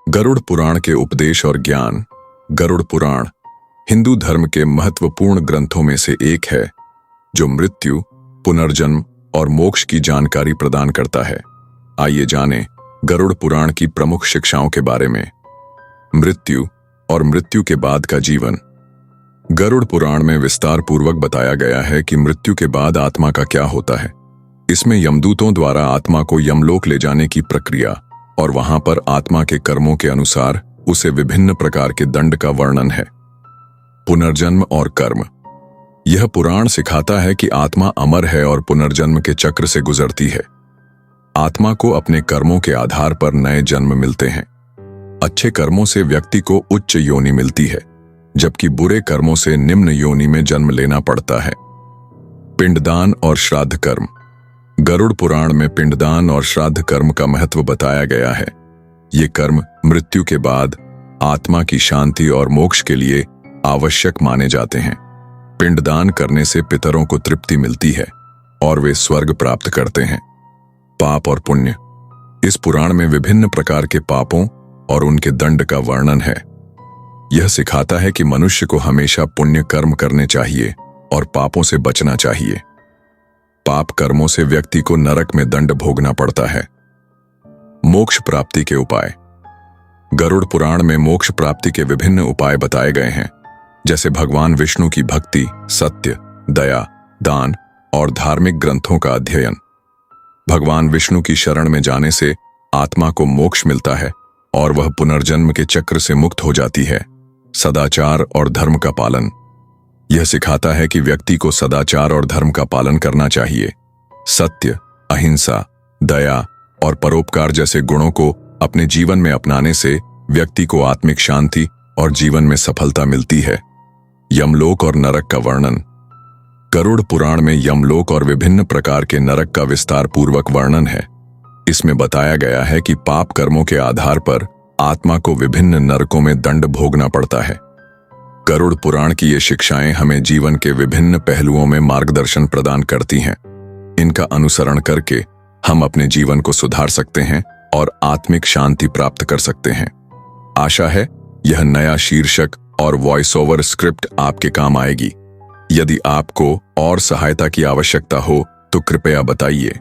गरुड़ पुराण के उपदेश और ज्ञान। गरुड़ पुराण हिंदू धर्म के महत्वपूर्ण ग्रंथों में से एक है जो मृत्यु, पुनर्जन्म और मोक्ष की जानकारी प्रदान करता है। आइए जानें गरुड़ पुराण की प्रमुख शिक्षाओं के बारे में। मृत्यु और मृत्यु के बाद का जीवन। गरुड़ पुराण में विस्तार पूर्वक बताया गया है कि मृत्यु के बाद आत्मा का क्या होता है। इसमें यमदूतों द्वारा आत्मा को यमलोक ले जाने की प्रक्रिया और वहां पर आत्मा के कर्मों के अनुसार उसे विभिन्न प्रकार के दंड का वर्णन है। पुनर्जन्म और कर्म। यह पुराण सिखाता है कि आत्मा अमर है और पुनर्जन्म के चक्र से गुजरती है। आत्मा को अपने कर्मों के आधार पर नए जन्म मिलते हैं। अच्छे कर्मों से व्यक्ति को उच्च योनि मिलती है, जबकि बुरे कर्मों से निम्न योनि में जन्म लेना पड़ता है। पिंडदान और श्राद्ध कर्म। गरुड़ पुराण में पिंडदान और श्राद्ध कर्म का महत्व बताया गया है। ये कर्म मृत्यु के बाद आत्मा की शांति और मोक्ष के लिए आवश्यक माने जाते हैं। पिंडदान करने से पितरों को तृप्ति मिलती है और वे स्वर्ग प्राप्त करते हैं। पाप और पुण्य। इस पुराण में विभिन्न प्रकार के पापों और उनके दंड का वर्णन है। यह सिखाता है कि मनुष्य को हमेशा पुण्य कर्म करने चाहिए और पापों से बचना चाहिए। पाप कर्मों से व्यक्ति को नरक में दंड भोगना पड़ता है। मोक्ष प्राप्ति के उपाय। गरुड़ पुराण में मोक्ष प्राप्ति के विभिन्न उपाय बताए गए हैं, जैसे भगवान विष्णु की भक्ति, सत्य, दया, दान और धार्मिक ग्रंथों का अध्ययन। भगवान विष्णु की शरण में जाने से आत्मा को मोक्ष मिलता है और वह पुनर्जन्म के चक्र से मुक्त हो जाती है। सदाचार और धर्म का पालन। यह सिखाता है कि व्यक्ति को सदाचार और धर्म का पालन करना चाहिए। सत्य, अहिंसा, दया और परोपकार जैसे गुणों को अपने जीवन में अपनाने से व्यक्ति को आत्मिक शांति और जीवन में सफलता मिलती है। यमलोक और नरक का वर्णन। गरुड़ पुराण में यमलोक और विभिन्न प्रकार के नरक का विस्तार पूर्वक वर्णन है। इसमें बताया गया है कि पाप कर्मों के आधार पर आत्मा को विभिन्न नरकों में दंड भोगना पड़ता है। गरुड़ पुराण की ये शिक्षाएं हमें जीवन के विभिन्न पहलुओं में मार्गदर्शन प्रदान करती हैं। इनका अनुसरण करके हम अपने जीवन को सुधार सकते हैं और आत्मिक शांति प्राप्त कर सकते हैं। आशा है यह नया शीर्षक और वॉइस ओवर स्क्रिप्ट आपके काम आएगी। यदि आपको और सहायता की आवश्यकता हो तो कृपया बताइए।